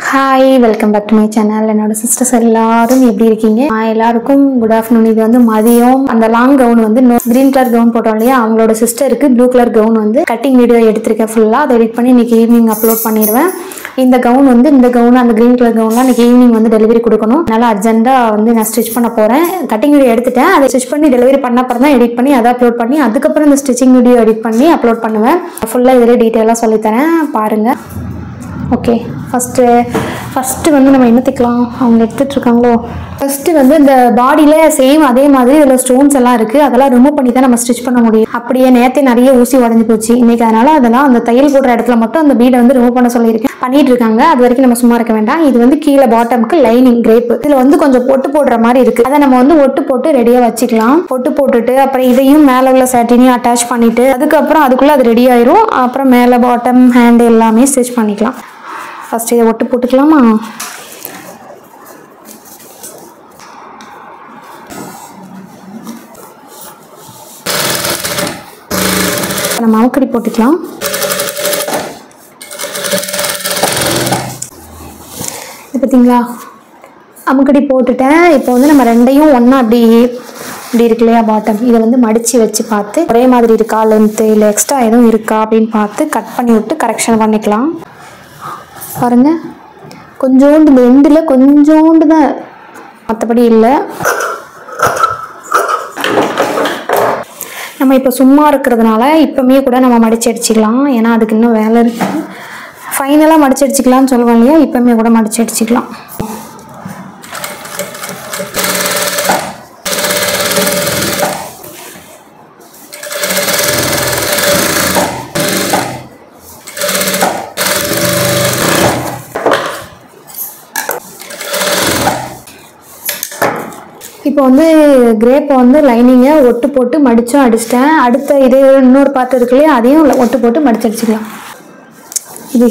Hi, welcome back to my channel. என்னோட sisters எல்லாரும் எப்படி இருக்கீங்க? எல்லாருக்கும் குட் ஆஃப்டர்நூன். இது வந்து மதியம். அந்த லாங் கவுன் வந்து கிரீன் கலர் கவுன் போட்டோம் இல்லையா, அவங்களோட சிஸ்டருக்கு ப்ளூ கலர் கவுன் வந்து கட்டிங் வீடியோ எடுத்திருக்கேன். ஃபுல்லாக அதை எடிட் பண்ணி இன்னைக்கு ஈவினிங் அப்லோட் பண்ணிடுவேன். இந்த கவுன் வந்து அந்த கிரீன் கலர் கவுன்லாம் இன்னைக்கு ஈவினிங் வந்து டெலிவரி கொடுக்கணும். அதனால அர்ஜென்ட்டாக வந்து நான் ஸ்டிச் பண்ண போகிறேன். கட்டிங் வீடியோ எடுத்துட்டேன். அதை ஸ்டிச் பண்ணி டெலிவரி பண்ண அப்புறம் தான் எடிட் பண்ணி அதை அப்லோட் பண்ணி அதுக்கப்புறம் இந்த ஸ்டிச்சிங் வீடியோ எடிட் பண்ணி அப்லோட் பண்ணுவேன். ஃபுல்லாக இதில் டீட்டெயிலாக சொல்லித்தரேன், பாருங்கள். ஓகே, ஃபஸ்ட்டு வந்து நம்ம என்ன தைக்கலாம், அவங்க எடுத்துகிட்டு இருக்காங்களோ. ஃபஸ்ட்டு வந்து இந்த பாடியில் சேம் அதே மாதிரி இதில் ஸ்டோன்ஸ் எல்லாம் இருக்குது. அதெல்லாம் ரிமூவ் பண்ணி தான் நம்ம ஸ்டிச் பண்ண முடியும். அப்படியே நேற்றே நிறைய ஊசி உடஞ்சி போச்சு இன்றைக்கி. அதனால் அதெல்லாம் அந்த தையல் போடுற இடத்துல மட்டும் அந்த பீடை வந்து ரிமூவ் பண்ண சொல்லியிருக்கேன். பண்ணிட்டு இருக்காங்க. அது வரைக்கும் நம்ம சும்மா இருக்க வேண்டாம். இது வந்து கீழே பாட்டமுக்கு லைனிங் கிரேப். இதில் வந்து கொஞ்சம் பொட்டு போடுற மாதிரி இருக்குது. அதை நம்ம வந்து ஒட்டு போட்டு ரெடியாக வச்சுக்கலாம். பொட்டு போட்டுட்டு அப்புறம் இதையும் மேலே உள்ள சாட்டினையும் அட்டாச் பண்ணிவிட்டு அதுக்கப்புறம் அதுக்குள்ளே அது ரெடி ஆயிரும். அப்புறம் மேலே பாட்டம் ஹேண்டு எல்லாமே ஸ்டிச் பண்ணிக்கலாம். ஃபஸ்ட் இதை ஒட்டு போட்டுக்கலாமா? நம்ம அமுக்கடி போட்டுக்கலாம். இது பார்த்தீங்களா, அமுக்கடி போட்டுட்டேன். இப்போ வந்து நம்ம ரெண்டையும் ஒன்றா அப்படி இருக்கு இல்லையா பாட்டம், இதை வந்து மடித்து வச்சு பார்த்து ஒரே மாதிரி இருக்கா, லென்த்து இல்லை எக்ஸ்ட்ரா எதுவும் இருக்கா அப்படின்னு பார்த்து கட் பண்ணி விட்டு கரெக்ஷன் பண்ணிக்கலாம். பாருங்க, கொஞ்சோண்டு இந்த எண்டில் கொஞ்சோண்டு தான், மற்றபடி இல்லை. நம்ம இப்போ சும்மா இருக்கிறதுனால இப்போமே கூட நம்ம மடிச்சு அடிச்சிக்கலாம். ஏன்னா அதுக்கு இன்னும் வேலை இருக்குது. ஃபைனலாக மடிச்சு அடிச்சிக்கலாம்னு சொல்லுவோம் இல்லையா, இப்போமே கூட மடிச்சு அடிச்சிக்கலாம். இப்போ வந்து கிரேப்பை வந்து லைனிங்கை ஒட்டு போட்டு மடிச்சும் அடிச்சிட்டேன். அடுத்த இது இன்னொரு பார்ட் இருக்கு இல்லையா, அதையும் ஒட்டு போட்டு மடிச்சு அடிச்சுக்கலாம். இது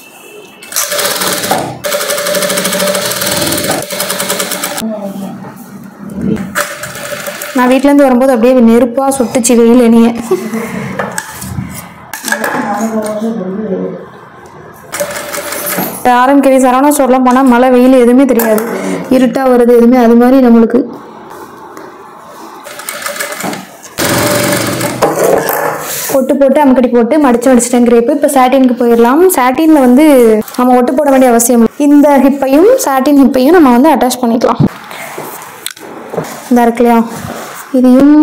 நான் வீட்டிலேருந்து வரும்போது அப்படியே நெருப்பாக சுட்டுச்சு வெயில் என்னைய. ஆரம்பிக்கவே சரவணா ஸ்டோர்லாம் போனால் மழை வெயில் எதுவுமே தெரியாது, இருட்டாக வருது எதுவுமே. அது மாதிரி நம்மளுக்கு ஒட்டு போட்டு அமுக்கடி போட்டு மடிச்சு மடிச்சிட்டேன் கிரேப்பு. இப்போ சாட்டினுக்கு போயிடலாம். சாட்டினில் வந்து நம்ம ஒட்டு போட வேண்டிய அவசியம் இல்லை. இந்த ஹிப்பையும் சாட்டின் ஹிப்பையும் நம்ம வந்து அட்டாச் பண்ணிக்கலாம். இந்த இருக்கு இல்லையா, இதையும்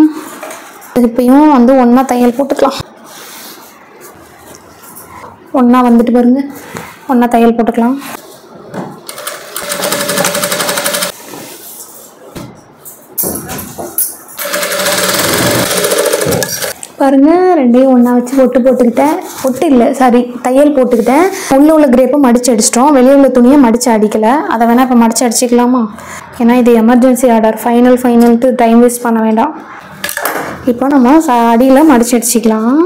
ஹிப்பையும் வந்து ஒன்றா தையல் போட்டுக்கலாம். ஒன்றா வந்துட்டு பாருங்க, ஒன்றா தையல் போட்டுக்கலாம். பாருங்க, ரெண்டையும் ஒன்றா வச்சு ஒட்டு போட்டுக்கிட்டேன். ஒட்டு இல்லை, சாரி, தையல் போட்டுக்கிட்டேன். உள்ள கிரேப்பை மடிச்சு அடிச்சிட்டோம். வெளியே உள்ள துணியை மடிச்சு அடிக்கலை. அதை வேணால் இப்போ மடிச்சு அடிச்சிக்கலாமா? ஏன்னா இது எமர்ஜென்சி ஆர்டர், ஃபைனல்ட்டு டைம் வேஸ்ட் பண்ண வேண்டாம். இப்போ நம்ம அடியில் மடிச்சு அடிச்சிக்கலாம்.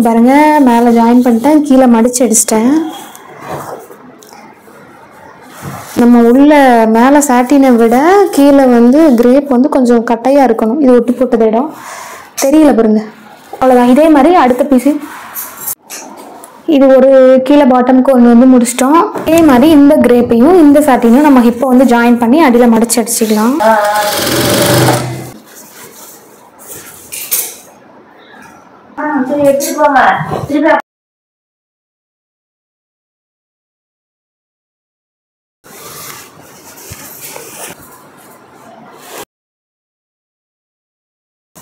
பாருங்க, மேலே ஜாயின் பண்ணிட்டேன், கீழே மடிச்சு அடிச்சிட்டேன். நம்ம உள்ள மேலே சாட்டினை விட கீழே வந்து கிரேப் வந்து கொஞ்சம் கட்டையாக இருக்கணும். இது ஒட்டு போட்டத இடம் தெரியல பாருங்க. அவ்வளோதான். இதே மாதிரி அடுத்த பீஸு இது ஒரு கீழே பாட்டமுக்கு ஒன்று வந்து முடிச்சிட்டோம். இதே மாதிரி இந்த கிரேப்பையும் இந்த சாட்டினையும் நம்ம இப்போ வந்து ஜாயின் பண்ணி அடியில் மடிச்சு அடிச்சிக்கலாம்.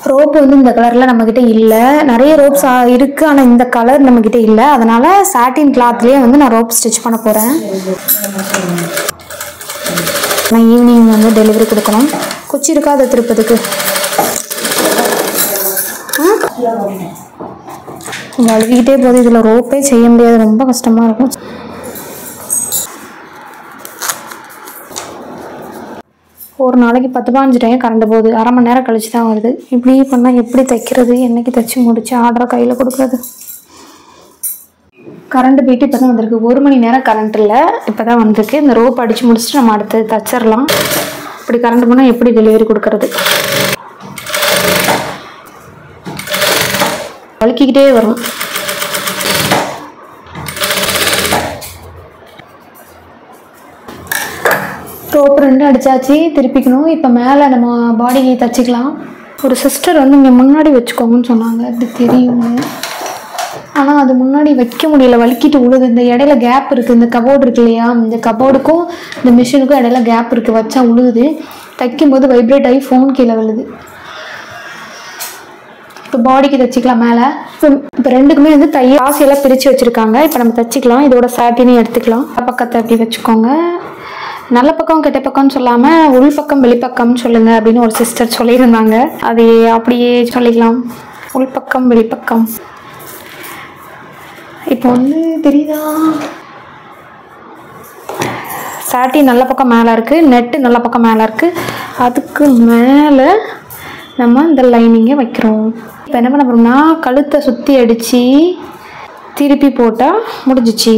ரோப் வந்து இந்த கலரில் நம்மக்கிட்ட இல்லை. நிறைய ரோப்ஸ் இருக்குது, ஆனால் இந்த கலர் நம்மக்கிட்ட இல்லை. அதனால் சாட்டின் கிளாத்லேயே வந்து நான் ரோப் ஸ்டிச் பண்ண போகிறேன். நான் ஈவினிங் வந்து டெலிவரி கொடுக்கணும். குச்சி இருக்கா அதை திருப்பதுக்கு? வழுவிக்கிட்டே போகுது. இதில் ரோப்பே செய்ய முடியாது, ரொம்ப கஷ்டமாக இருக்கும். ஒரு நாளைக்கு 10-15 டைம் கரண்ட் போகுது. அரை மணி நேரம் கழிச்சு தான் வருது. இப்படி பண்ணால் எப்படி தைக்கிறது? என்னைக்கு தைச்சி முடிச்சு ஆர்டரை கையில் கொடுக்குறது? கரண்ட் போயிட்டு இப்போ தான் வந்திருக்கு. 1 மணி நேரம் கரண்ட் இல்லை, இப்போ தான் வந்திருக்கு. இந்த ரோப் அடித்து முடிச்சுட்டு நம்ம அடுத்து தச்சிடலாம். இப்படி கரண்ட் போனால் எப்படி டெலிவரி கொடுக்கறது? வலிக்கிக்கிட்டே வரும். ரோப் 2 அடிச்சாச்சு, திருப்பிக்கணும். இப்போ மேலே நம்ம பாடிக்கு தச்சுக்கலாம். ஒரு சிஸ்டர் வந்து இங்கே முன்னாடி வச்சுக்கோங்கன்னு சொன்னாங்க, அப்படி தெரியுங்க. ஆனால் அது முன்னாடி வைக்க முடியல, வலிக்கிட்டு உழுது. இந்த இடையில கேப் இருக்குது, இந்த கபோர்டு இருக்கு இல்லையா, இந்த கபோர்டுக்கும் இந்த மிஷினுக்கும் இடையில கேப் இருக்குது, வச்சா உழுகுது. தைக்கும்போது வைப்ரேட் ஆகி ஃபோன் கீழே விழுது. இப்போ பாடிக்கு தைச்சிக்கலாம் மேலே. இப்போ ரெண்டுக்குமே வந்து பாசியெல்லாம் பிரித்து வச்சுருக்காங்க. இப்போ நம்ம தைச்சிக்கலாம். இதோட சாட்டினையும் எடுத்துக்கலாம். பக்கத்தை அப்படி வச்சுக்கோங்க. நல்ல பக்கம் கெட்ட பக்கம்னு சொல்லாமல் உள் பக்கம் வெளிப்பக்கம்னு சொல்லுங்கள் அப்படின்னு ஒரு சிஸ்டர் சொல்லியிருந்தாங்க. அது அப்படியே சொல்லிக்கலாம், உள் பக்கம் வெளிப்பக்கம். இப்போ வந்து தெரியுதா, சாட்டி நல்ல பக்கம் மேலே இருக்குது, நெட்டு நல்ல பக்கம் மேலே இருக்குது. அதுக்கு மேலே நம்ம இந்த லைனிங்கை வைக்கிறோம். இப்போ என்ன பண்ண போகிறோம்னா கழுத்தை சுற்றி அடித்து திருப்பி போட்டால் முடிஞ்சிச்சு.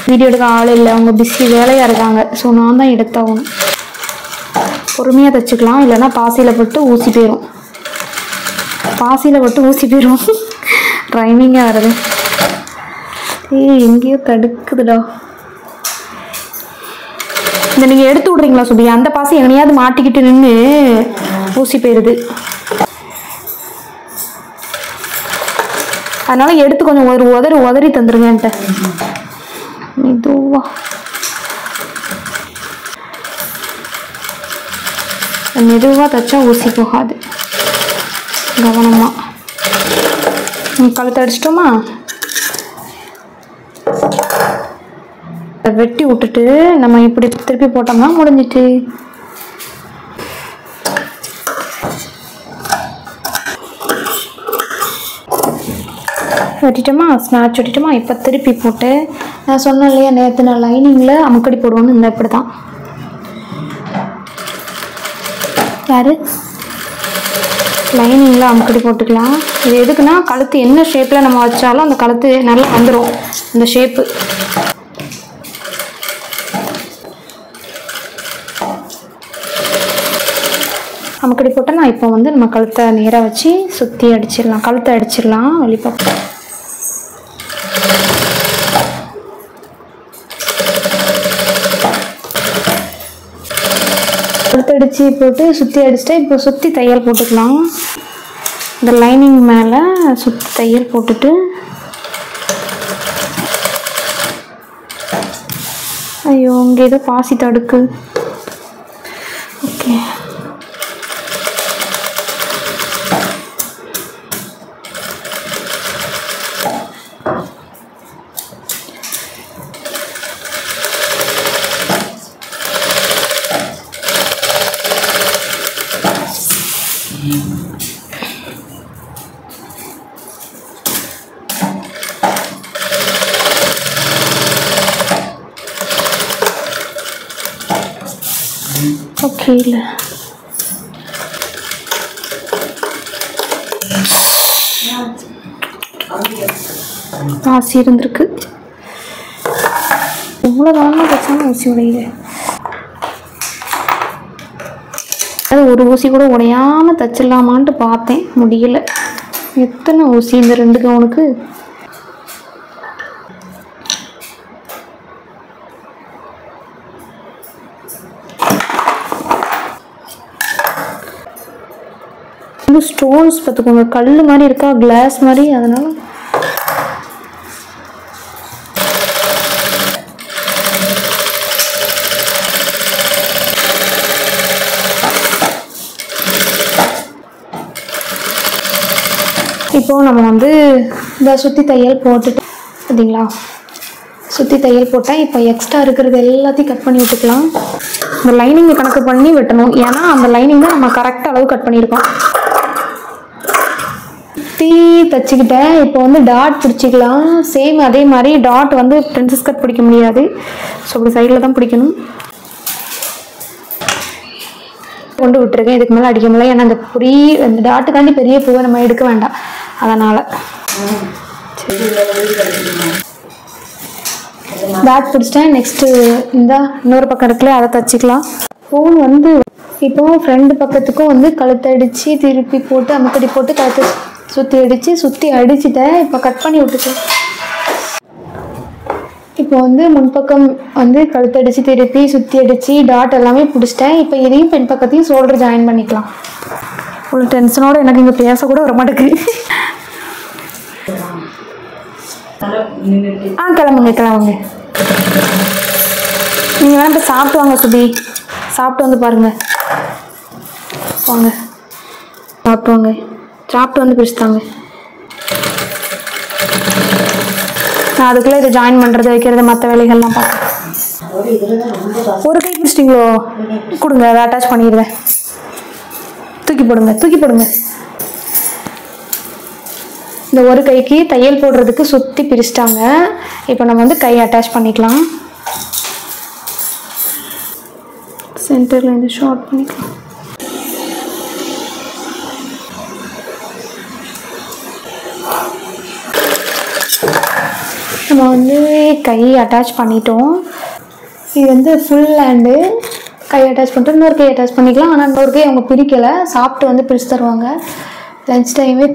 வீடியோ எடுக்க ஆள் இல்லை, அவங்க பிஸி வேலையாக இருக்காங்க. ஸோ நான் தான் எடுத்தாகணும். பொறுமையாக தைச்சிக்கலாம், இல்லைன்னா பாசியில் போட்டு ஊசி போயிடும். பாசியில் போட்டு ஊசி போயிடும். ரைமிங்காக வருது. எங்கேயோ தடுக்குதுடா. இந்த நீங்கள் எடுத்து விட்றீங்களா சுபி? அந்த பாசி எங்கனையாவது மாட்டிக்கிட்டு நின்று ஊசி போயிடுது. அதனால் எடுத்து கொஞ்சம் உதறி தந்துருங்கன்ட்ட. மெதுவாக தைச்சா ஊசி போகாது. கவனமாக கழுத்தை அடிச்சிட்டோமா, வெட்டி விட்டுட்டு நம்ம இப்படி திருப்பி போட்டோம்னா முடிஞ்சிட்டு. வெட்டிட்டோமா, ஸ்நாச் வெட்டிட்டோமா. இப்போ திருப்பி போட்டு நான் சொன்னேன் இல்லையா, நேற்று நான் லைனிங்கில் அமுக்கடி போடுவோன்னு. இந்த இப்படி தான் யார் லைனிங்கில் அமுக்கடி போட்டுக்கலாம். இது எதுக்குன்னா கழுத்து என்ன ஷேப்பில் நம்ம வச்சாலும் அந்த கழுத்து நல்லா வந்துடும், அந்த ஷேப்பு. அமுக்கடி போட்டால் நான் இப்போ வந்து நம்ம கழுத்தை நேராக வச்சு சுற்றி அடிச்சிடலாம், கழுத்தை அடிச்சிடலாம் வெளிப்பக்கம். கழுத்தடிச்சு போட்டு சுற்றி அடிச்சுட்டு இப்போ சுற்றி தையல் போட்டுக்கலாம். இந்த லைனிங் மேலே சுற்றி தையல் போட்டுட்டு, ஐயோ இங்கே ஏதோ பாசி தடுக்கு. Okay, okay. இல்லை பாசி இருந்திருக்கு. இவ்வளோ தானே வச்சாலும் ஊசி உடையுது. அது ஒரு ஊசி கூட உடையாமல் தைச்சிடலாமான்ட்டு பார்த்தேன், முடியல. எத்தனை ஊசி இந்த 2 கவுனுக்கு? ஸ்டோன்ஸ் பார்த்துக்கோங்க, கல் மாதிரி இருக்கா, கிளாஸ் மாதிரி. அதனால இப்போ நம்ம வந்து இந்த சுற்றி தையல் போட்டுட்டு பார்த்தீங்களா, சுற்றி தையல் போட்டால் இப்போ எக்ஸ்ட்ரா இருக்கிறது எல்லாத்தையும் கட் பண்ணி விட்டுக்கலாம். இந்த லைனிங்கை கணக்கு பண்ணி வெட்டணும், ஏன்னா அந்த லைனிங் தான் நம்ம கரெக்டாக அளவு கட் பண்ணியிருக்கோம். தச்சுக்கிட்டேன். இப்போ வந்து டாட் பிடிச்சிக்கலாம். சேம் அதே மாதிரி டாட் வந்து பிரின்சஸ் கட் பிடிக்க முடியாது, ஸோ அப்படி சைடில் தான் பிடிக்கணும். கொண்டு விட்டுருக்கேன், இதுக்கு மேலே அடிக்க முடியல, ஏன்னா அந்த டாட்டுக்காண்டி பெரிய பூவை நம்ம எடுக்க வேண்டாம், அதனால். பேக் பிடிச்சிட்டேன். நெக்ஸ்ட்டு இந்த இன்னொரு பக்கம் இருக்குல்ல அதை தச்சுக்கலாம். ஃபோன் வந்து இப்போ ஃப்ரெண்டு பக்கத்துக்கும் வந்து கழுத்தை அடித்து திருப்பி போட்டு அமுக்கடி போட்டு கழுத்தை சுற்றி அடிச்சுட்டேன். இப்போ கட் பண்ணி விட்டுட்டேன். இப்போ வந்து முன்பக்கம் வந்து கழுத்தடிச்சு திருப்பி சுற்றி அடித்து டாட் எல்லாமே பிடிச்சிட்டேன். இப்போ இதையும் பெண் பக்கத்தையும் ஷோல்டர் ஜாயின் பண்ணிக்கலாம். ஒரு டென்ஷனோடு எனக்கு இங்கே பேசக்கூட வர மாட்டேங்குது. கிளம்புங்க. நீங்கள் வேணால் இப்போ சாப்பிட்டு வாங்க சுபி. சாப்பிட்டு வந்து பாருங்கள். வாங்க சாப்பிட்டு வாங்க. சாப்பிட்டு வந்து பிடிச்சிட்டாங்க. நான் அதுக்குள்ளே இதை ஜாயின் பண்ணுறது வைக்கிறது மற்ற வேலைகள்லாம் பார்க்க. ஒரு கை பிடிச்சிட்டிங்களோ? கொடுங்க, அதை அட்டாச் பண்ணிடுவேன். தூக்கி போடுங்க. இந்த ஒரு கைக்கு தையல் போடுறதுக்கு சுற்றி பிரிச்சிட்டாங்க. இப்போ நம்ம வந்து கை அட்டாச் பண்ணிக்கலாம். சென்டரில் இருந்து ஷார்ட் பண்ணிக்கலாம். நம்ம வந்து கை அட்டாச் பண்ணிட்டோம். இது வந்து ஃபுல் ஹேண்டு. கை அட்டாச் பண்ணிட்டு இன்னொரு கை அட்டாச் பண்ணிக்கலாம். ஆனால் இன்னொரு கை அவங்க பிரிக்கலை. சாப்பிட்டு வந்து பிரித்து தருவாங்க. லஞ்ச் டைமே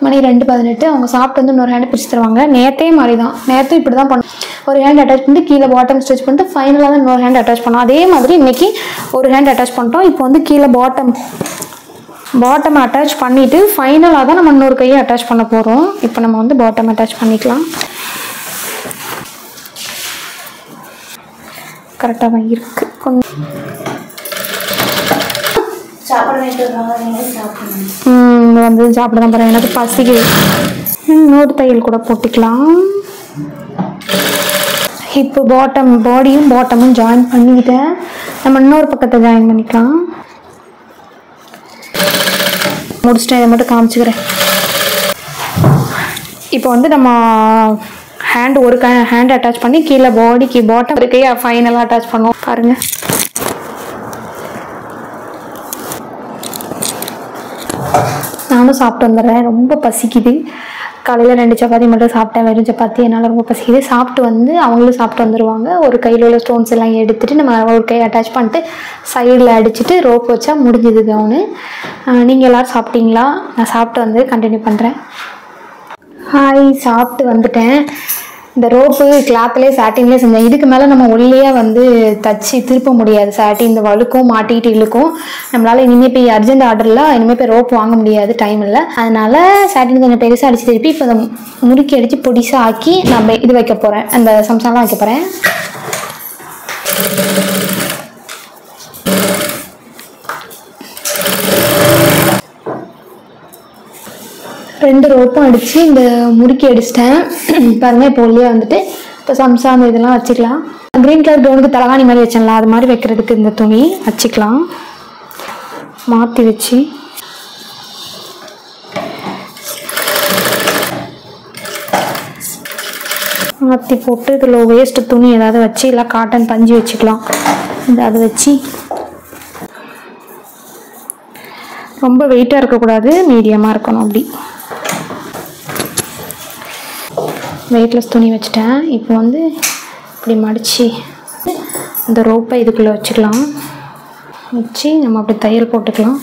மணி 2:18. அவங்க சாப்பிட்டு வந்து இன்னொரு ஹேண்டு பிரித்து தருவாங்க. நேற்றே மாதிரி தான். நேற்றும் இப்படி தான் பண்ணோம். ஒரு ஹேண்ட் அட்டாச் பண்ணிட்டு கீழே பாட்டம் ஸ்டிச் பண்ணிட்டு ஃபைனலாக தான் இன்னொரு ஹேண்ட் அட்டாச் பண்ணோம். அதே மாதிரி இன்றைக்கி ஒரு ஹேண்ட் அட்டாச் பண்ணிட்டோம். இப்போ வந்து கீழே பாட்டம் அட்டாச் பண்ணிவிட்டு ஃபைனலாக தான் நம்ம இன்னொரு கையை அட்டாச் பண்ண போகிறோம். இப்போ நம்ம வந்து பாட்டம் அட்டாச் பண்ணிக்கலாம். கரெக்டாக தான் இருக்குது. கொஞ்சம் வந்து சாப்பிட தான் போகிறேன். எனக்கு பசிக்குது. இன்னொரு தையல் கூட போட்டுக்கலாம். இப்போ பாடியும் பாட்டமும் ஜாயின் பண்ணிக்கிட்டேன். நம்ம இன்னொரு பக்கத்தை ஜாயின் பண்ணிக்கலாம். முடிச்சுட்டேன். இதை மட்டும் காமிச்சுக்கிறேன். இப்போ வந்து நம்ம ஒரு ஹேண்ட் அட்டாச் பண்ணி கீழே பாடிக்கு பாட்டம் இருக்கே ஃபைனலாக அட்டாச் பண்ணுவோம். பாருங்கள். நானும் சாப்பிட்டு வந்துடுறேன். ரொம்ப பசிக்குது. காலையில் 2 சப்பாத்தி மட்டும் சாப்பிட்டேன். வெறும் சப்பாத்தி. என்னால் ரொம்ப பசிக்குது. சாப்பிட்டு வந்து அவங்களும் சாப்பிட்டு வந்துடுவாங்க. ஒரு கையில் உள்ள ஸ்டோன்ஸ் எல்லாம் எடுத்துகிட்டு நம்ம ஒரு கை அட்டாச் பண்ணிட்டு சைடில் அடிச்சுட்டு ரோப் வச்சா முடிஞ்சுது கவுனு. நீங்கள் எல்லோரும் சாப்பிட்டீங்களா? நான் சாப்பிட்டு வந்து கண்டினியூ பண்ணுறேன். ஹாய், சாப்பிட்டு வந்துட்டேன். இந்த ரோப்பு கிளாத்லேயே சாட்டின்லேயே செஞ்சேன். இதுக்கு மேலே நம்ம ஒல்லியாக வந்து தச்சு திருப்ப முடியாது. சாட்டின் இந்த வழுக்கும் மாட்டிக்கிட்டு இழுக்கும். நம்மளால் இனிமேல் போய் அர்ஜென்ட் ஆர்டரில் இனிமேல் போய் ரோப் வாங்க முடியாது, டைம் இல்லை. அதனால் சாட்டின் கொஞ்சம் பெருசாக அடித்து திருப்பி இப்போ அதை முறுக்கி அடித்து பொடிசாக ஆக்கி நம்ம இது வைக்க போகிறேன். அந்த சம்சாலாம் வைக்க போகிறேன். ரெண்டு ரோப்பும் அடித்து இந்த முறுக்கி அடிச்சிட்டேன். பாருங்கள். இப்போ ஒல்லியாக வந்துட்டு இப்போ சம்சா அந்த இதெல்லாம் வச்சுக்கலாம். க்ரீன் கலர் கவுனுக்கு தலகாணி மாதிரி வச்சிடலாம். அது மாதிரி வைக்கிறதுக்கு இந்த துணி வச்சுக்கலாம். மாற்றி வச்சு மாற்றி போட்டு இதில் வேஸ்ட்டு துணி ஏதாவது வச்சு இல்லை காட்டன் பஞ்சு வச்சுக்கலாம். அதை வச்சு ரொம்ப வெயிட்டாக இருக்கக்கூடாது, மீடியமாக இருக்கணும். அப்படி வெயிட்லெஸ் துணி வச்சுட்டேன். இப்போ வந்து இப்படி மடித்து இந்த ரோப்பை இதுக்குள்ளே வச்சுக்கலாம். வச்சு நம்ம அப்படி தையல் போட்டுக்கலாம்.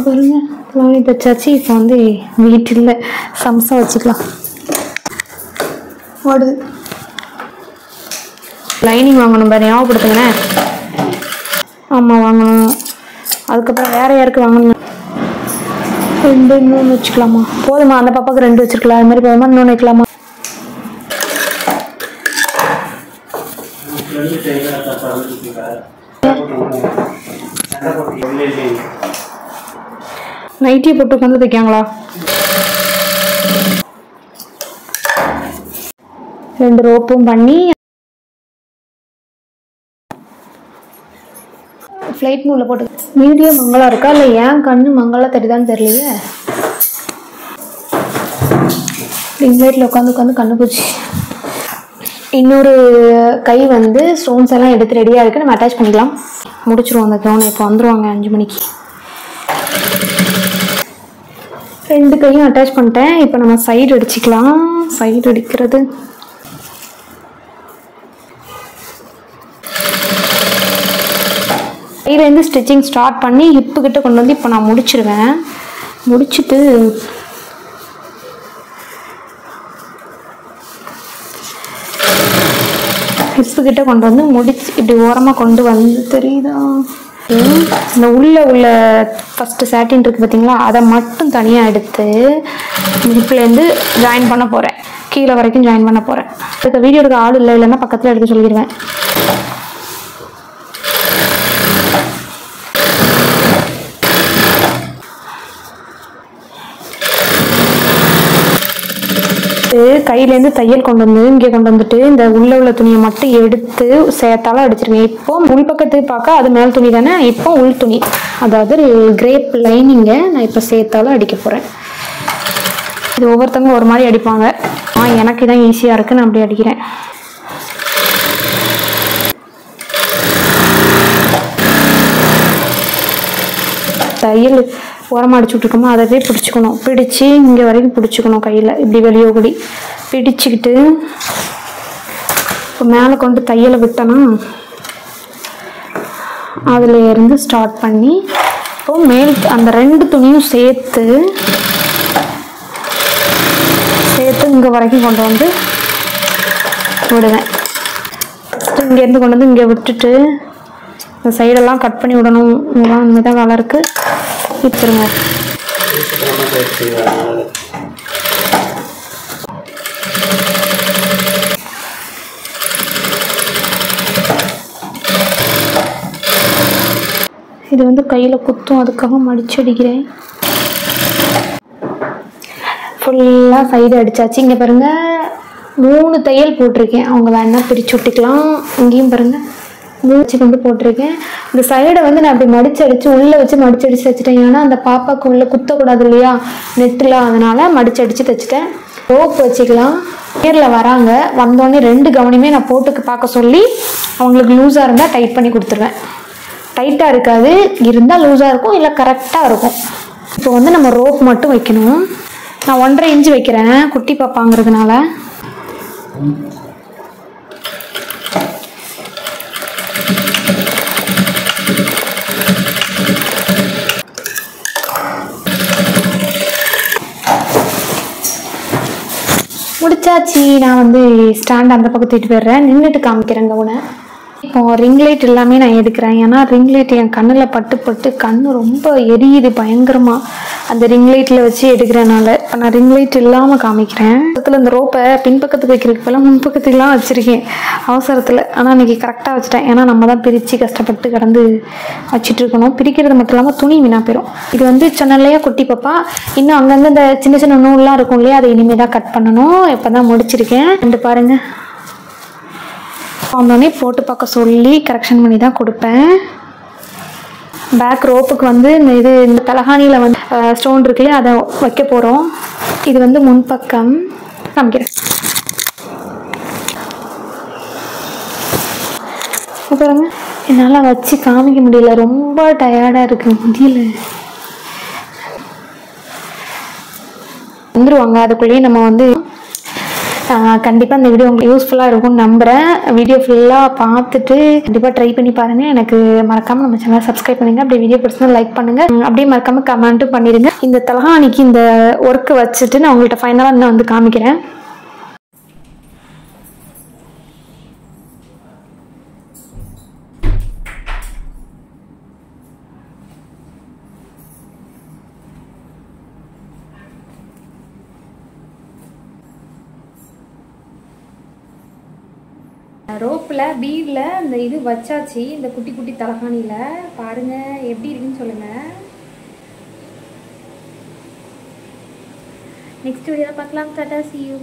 பாருங்க, துணி தைச்சாச்சு. இப்போ வந்து வீட்டில் சம்சா வச்சுக்கலாம். ஓடுது. லைனிங் வாங்கணும் பாரு, ஞாபகப்படுத்துங்கண்ணே. ஆமாம் வாங்கணும். அதுக்கப்புறம் வேறு யாருக்கு வாங்கணும்? 2 இன்னொன்று வச்சுக்கலாமா? போதுமா? அந்த பாப்பாவுக்கு 2 வச்சுருக்கலாம். அது மாதிரி போதுமா? இன்னொன்று வைக்கலாமா? நைட்டியை போட்டு உட்காந்து தைக்காங்களா? 2 ரோப்பும் பண்ணி ஃப்ளைட் மூடில் போட்டு. வீடியோ மங்களா இருக்கா இல்லை ஏன் கண்ணு மங்களா தெரியுதான்னு தெரியலையே. ரிங் லைட்டில் உட்காந்து கண்ணு போச்சு. இன்னொரு கை வந்து ஸ்டோன்ஸ் எல்லாம் எடுத்து ரெடியாக இருக்குது, நம்ம அட்டாச் பண்ணிக்கலாம். முடிச்சிருவோம் அந்த கவுனை. இப்போ வந்துடுவாங்க 5 மணிக்கு. 2 கையும் அட்டாச் பண்ணிட்டேன். இப்போ நம்ம சைடு அடிச்சுக்கலாம். சைடு அடிக்கிறது கையிலேருந்து ஸ்டிச்சிங் ஸ்டார்ட் பண்ணி ஹிப்புக்கிட்ட கொண்டு வந்து இப்போ நான் முடிச்சிருவேன். முடிச்சுட்டு ஹிப்புக்கிட்ட கொண்டு வந்து முடிச்சு இப்படி ஓரமாக கொண்டு வந்து தெரியுதா, இந்த உள்ள ஃபஸ்ட்டு சாட்டின் இருக்குது பார்த்தீங்களா, அதை மட்டும் தனியாக எடுத்து ஹிப்லேருந்து ஜாயின் பண்ண போகிறேன். கீழே வரைக்கும் ஜாயின் பண்ண போகிறேன். இதுக்கு வீடியோ எடுக்க ஆள் இல்லை, இல்லைன்னா பக்கத்தில் எடுக்க சொல்லிடுவேன். கையிலேருந்து தையல் கொண்டு வந்து இங்கே கொண்டு வந்துட்டு இந்த உள்ள துணியை மட்டும் எடுத்து சேத்தால அடிச்சிருக்கேன். இப்போ உள் பக்கத்துக்கு பார்க்க அது மேல் துணி தானே, இப்போ உள் துணி அதாவது கிரேப் லைனிங்கை நான் இப்போ சேத்தால அடிக்க போகிறேன். இது ஒவ்வொருத்தவங்க ஒரு மாதிரி அடிப்பாங்க. எனக்கு இதான் ஈஸியாக இருக்குது, நான் அப்படி அடிக்கிறேன். தையல் ஓரமாக அடிச்சு விட்ருக்கோமோ அதவே பிடிச்சிக்கணும். பிடிச்சி இங்கே வரைக்கும் பிடிச்சிக்கணும். கையில் இப்படி வெளியோகடி பிடிச்சிக்கிட்டு இப்போ மேலே கொண்டு தையலை விட்டோன்னா அதில் இருந்து ஸ்டார்ட் பண்ணி இப்போ மேல் அந்த 2 துணியும் சேர்த்து இங்கே வரைக்கும் கொண்டு வந்து விடுவேன். ஃபஸ்ட்டு இங்கேருந்து கொண்டு வந்து இங்கே விட்டுட்டு இந்த சைடெல்லாம் கட் பண்ணி விடணும். இதெல்லாம் இங்கே வேலை இருக்குது. வச்சுருங்க. இது வந்து கையில் குத்தும், அதுக்காக மடிச்சு அடிக்கிறேன். ஃபுல்லாக சைடு அடித்தாச்சு. இங்கே பாருங்கள் 3 தையல் போட்டிருக்கேன். அவங்க வேணா பிரித்து விட்டுக்கலாம். இங்கேயும் பாருங்கள் 3 கொண்டு போட்டிருக்கேன். இந்த சைடை வந்து நான் அப்படி மடிச்சு அடித்து உள்ளே வச்சு மடிச்சு அடித்து தைச்சிட்டேன். ஏன்னா அந்த பாப்பாவுக்கு உள்ளே குத்தக்கூடாது இல்லையா நெட்டில், அதனால் மடிச்சு அடித்து தைச்சிட்டேன். ரோப் வச்சுக்கலாம். நேரில் வராங்க, வந்தோடனே 2 கவனியுமே நான் போட்டுக்கு பார்க்க சொல்லி அவங்களுக்கு லூஸாக இருந்தால் டைட் பண்ணி கொடுத்துருவேன். டைட்டாக இருக்காது, இருந்தால் லூஸாக இருக்கும், இல்லை கரெக்டாக இருக்கும். இப்போ வந்து நம்ம ரோப் மட்டும் வைக்கணும். நான் 1.5 இன்ச்சு வைக்கிறேன் குட்டி பாப்பாங்கிறதுனால. முடிச்சாச்சு. நான் வந்து ஸ்டாண்ட் அந்த பக்கம் தூக்கிட்டு போயிடுறேன். நின்றுட்டு காமிக்கிறேன் கவுனை. இப்போ ரிங் லைட் எல்லாமே நான் எடுக்கிறேன். ஏன்னா ரிங் லைட் என் கண்ணில் பட்டு கண்ணு ரொம்ப எரியுது பயங்கரமாக. அந்த ரிங் லைட்டில் வச்சு எடுக்கிறனால இப்போ நான் ரிங் லைட் இல்லாமல் காமிக்கிறேன். பக்கத்தில் இந்த ரோப்பை பின்பக்கத்துக்கு வைக்கிறதுக்கு இப்போலாம் முன்பக்கத்துக்குலாம் வச்சுருக்கேன் அவசரத்தில். ஆனால் இன்றைக்கி கரெக்டாக வச்சுட்டேன். ஏன்னா நம்ம தான் பிரித்து கஷ்டப்பட்டு கடந்து வச்சுட்டு இருக்கணும். பிரிக்கிறது மட்டும் இல்லாமல் துணி வீணாக போயிடும். இது வந்து சொன்னலையா குட்டி பாப்பா, இன்னும் அங்கங்கே இந்த சின்ன சின்ன நூல்லாம் இருக்கும் இல்லையா, அதை இனிமேல் தான் கட் பண்ணணும். இப்போ தான் முடிச்சிருக்கேன். ரெண்டு பாருங்கள். வந்தோடனே போட்டு பார்க்க சொல்லி கரெக்ஷன் பண்ணி தான் கொடுப்பேன். பேக் ரோப்புக்கு வந்து இந்த தலகாணியில் வந்து ஸ்டோன் இருக்குல்லையே அதை வைக்க போகிறோம். இது வந்து முன்பக்கம் காமிக்கிறேன். பாருங்க, என்னால் வச்சு காமிக்க முடியல, ரொம்ப டயர்டாக இருக்குது, முடியல. வந்துடுவாங்க, அதுக்குள்ளேயே நம்ம வந்து கண்டிப்பாக இந்த வீடியோ உங்களுக்கு யூஸ்ஃபுல்லாக இருக்கும்னு நம்புகிறேன். வீடியோ ஃபுல்லாக பார்த்துட்டு கண்டிப்பாக ட்ரை பண்ணி பாருங்கள். எனக்கு மறக்காமல் நம்ம சேனலை சப்ஸ்கிரைப் பண்ணுங்கள். அப்படியே வீடியோ பிடிச்சினா லைக் பண்ணுங்கள். அப்படியே மறக்காமல் கமெண்ட்டும் பண்ணிடுங்க. இந்த தலகாணிக்கு இந்த ஒர்க்கு வச்சுட்டு நான் உங்கள்கிட்ட ஃபைனலாக இன்னும் வந்து காமிக்கிறேன். ரோப்பில் பீடில் இந்த இது வச்சாச்சு. இந்த குட்டி குட்டி தலகாணியில் பாருங்கள் எப்படி இருக்குன்னு சொல்லுங்கள். நெக்ஸ்ட் வீடியோவில் பார்க்கலாம். Tata, see you.